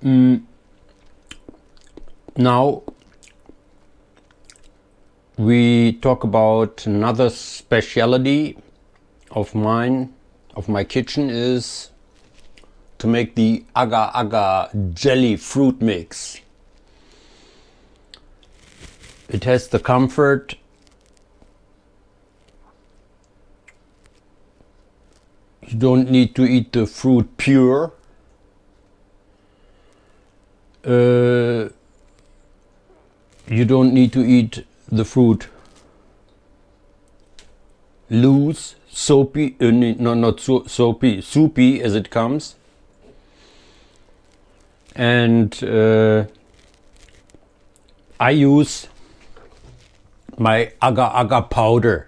Now we talk about another specialty of mine, of my kitchen, is to make the agar-agar jelly fruit mix. It has the comfort you don't need to eat the fruit pure. You don't need to eat the fruit loose, soapy, no, not so soapy, soupy as it comes. And I use my agar-agar powder.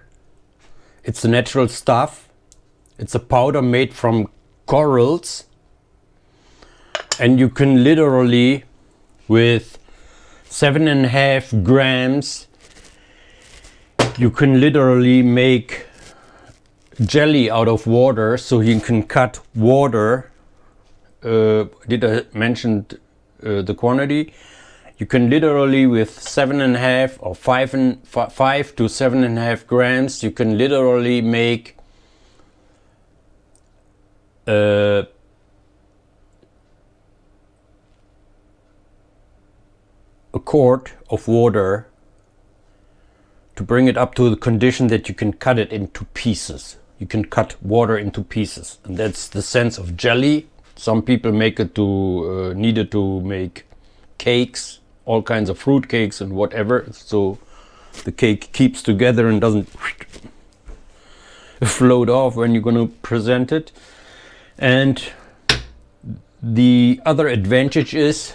It's a natural stuff. It's a powder made from corals, and you can literally, with 7.5 grams, you can literally make jelly out of water. So you can cut water. Did I mention the quantity? You can literally, with 7.5 or 5 to 7.5 grams, you can literally make a quart of water to bring it up to the condition that you can cut it into pieces. You can cut water into pieces, and that's the sense of jelly. Some people make it to need it to make cakes, all kinds of fruit cakes and whatever, so the cake keeps together and doesn't float off when you're going to present it. And the other advantage is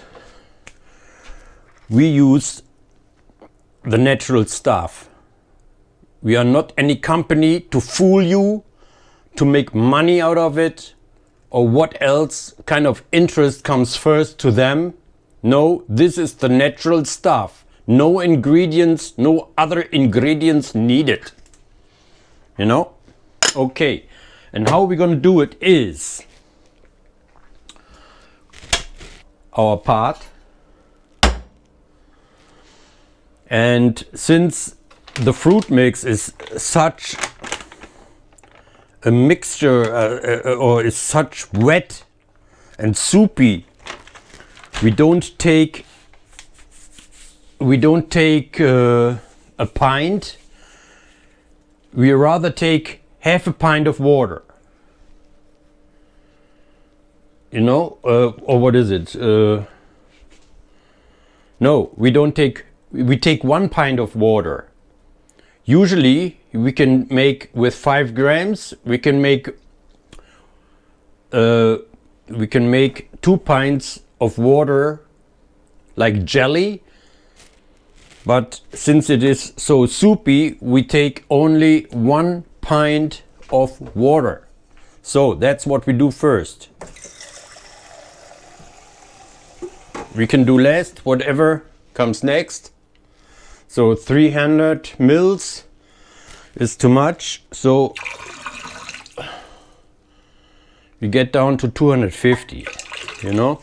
we use the natural stuff. We are not any company to fool you, to make money out of it, or what else kind of interest comes first to them. No, this is the natural stuff. No ingredients, no other ingredients needed. You know? Okay. And how we're going to do it is our pot. And since the fruit mix is such a mixture or is such wet and soupy, we don't take a pint. We rather take half a pint of water, you know, or what is it? No, we don't take. We take 1 pint of water. Usually we can make with 5 grams. We can make 2 pints of water like jelly. But since it is so soupy, we take only 1 pint of water. So that's what we do first. We can do last, whatever comes next. So 300 mils is too much. So we get down to 250, you know.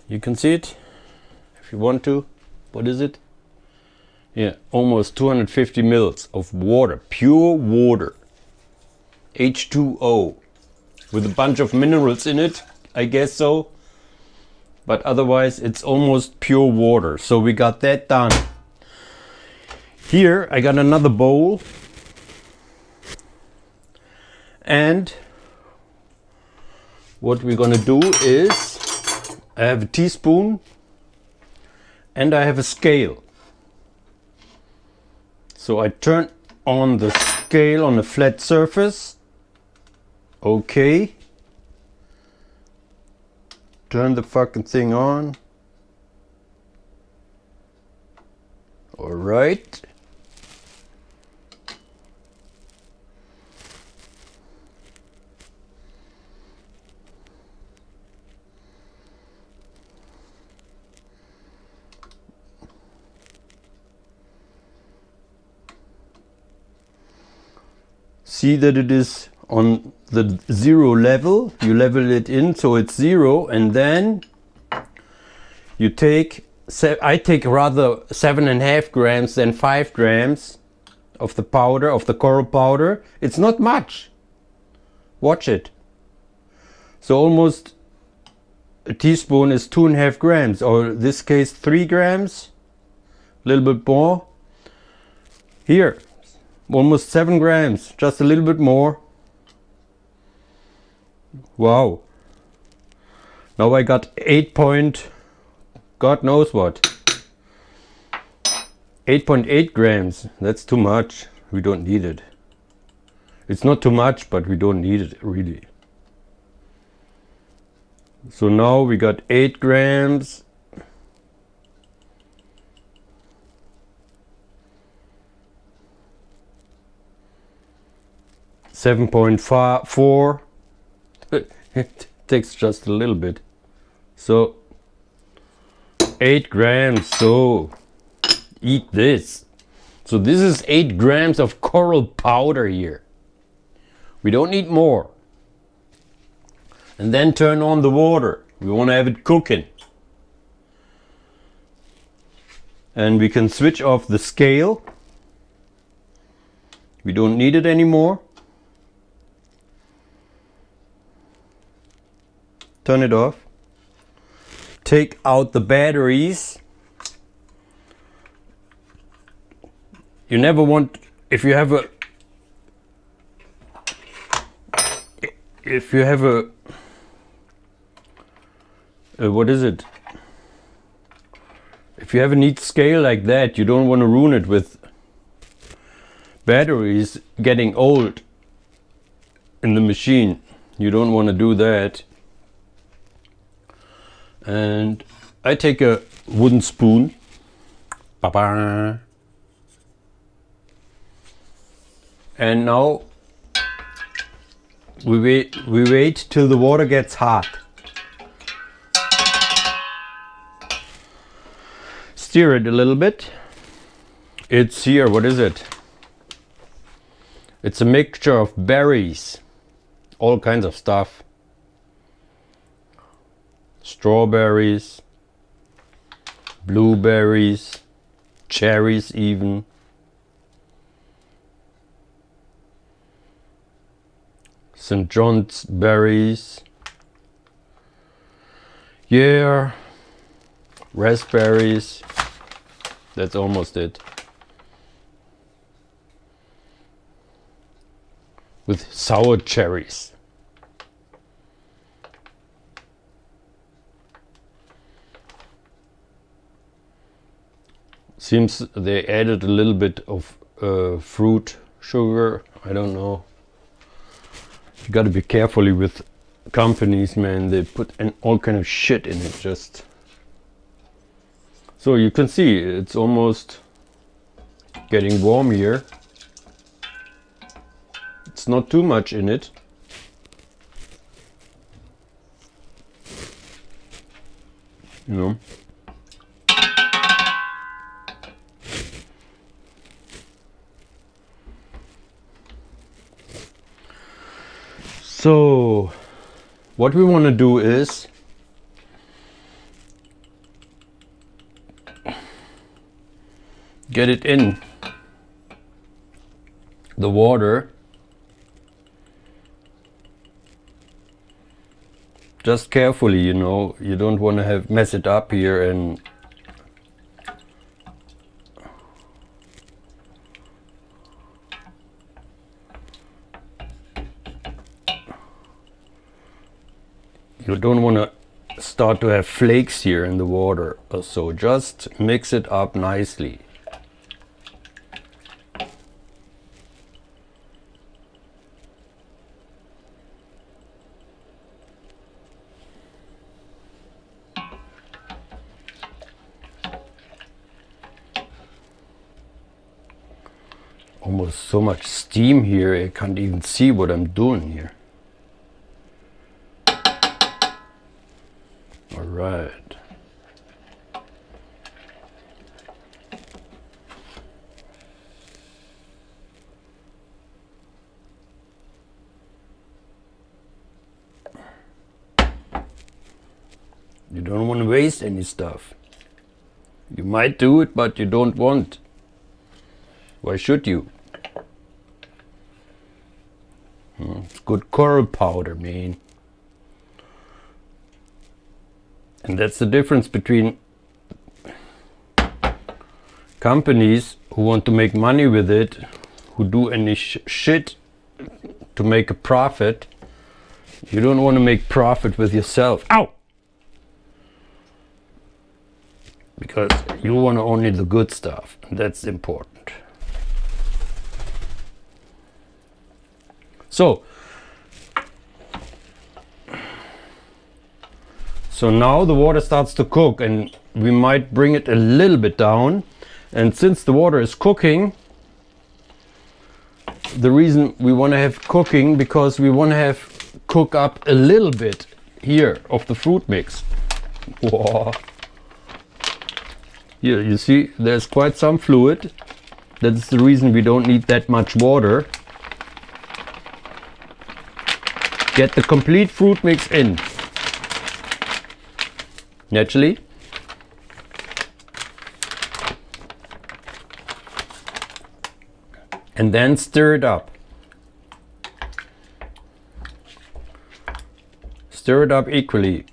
You can see it if you want to. What is it? Yeah, almost 250 mils of water, pure water. H2O with a bunch of minerals in it, I guess so. But otherwise it's almost pure water. So we got that done. Here I got another bowl, and what we're gonna do is I have a teaspoon and I have a scale. So I turn on the scale on a flat surface. Okay. Turn the fucking thing on. All right. See that it is on the 0 level. You level it in so it's 0, and then You take, I take rather 7.5 grams than 5 grams of the powder, of the coral powder. It's not much. Watch it. So almost a teaspoon is 2.5 grams, or in this case 3 grams, a little bit more. Here, almost 7 grams, just a little bit more. Wow. Now I got 8 point, God knows what. 8.8 grams, that's too much. We don't need it. It's not too much, but we don't need it really. So now we got 8 grams. $7.4. It takes just a little bit. So 8 grams. So eat this. So this is 8 grams of coral powder here. We don't need more. And then turn on the water. We want to have it cooking. And we can switch off the scale. We don't need it anymore. Turn it off. Take out the batteries. You never want, if you have a what is it? If you have a neat scale like that, you don't want to ruin it with batteries getting old in the machine. You don't want to do that. And I take a wooden spoon. Ba-ba. And now we wait till the water gets hot. Stir it a little bit. It's here, what is it? It's a mixture of berries, all kinds of stuff. Strawberries, blueberries, cherries even. St. John's berries. Yeah, raspberries. That's almost it. With sour cherries. Seems they added a little bit of fruit sugar. I don't know. You gotta be carefully with companies, man. They put all kind of shit in it just. So you can see it's almost getting warm here. It's not too much in it. You know. So what we want to do is get it in the water. Just carefully, you know, you don't want to mess it up here and you don't want to start to have flakes here in the water. So just mix it up nicely. Almost so much steam here, I can't even see what I'm doing here. All right. You don't want to waste any stuff. You might do it, but you don't want. Why should you? It's good coral powder, man. And that's the difference between companies who want to make money with it, who do any shit to make a profit. You don't want to make profit with yourself. Ow! Because you want only the good stuff, and that's important. So now the water starts to cook, and we might bring it a little bit down. And since the water is cooking, the reason we want to have cooking, because we want to have cook up a little bit here of the fruit mix. Whoa. Here you see there's quite some fluid. That's the reason we don't need that much water. Get the complete fruit mix in. Naturally. And then stir it up. Stir it up equally.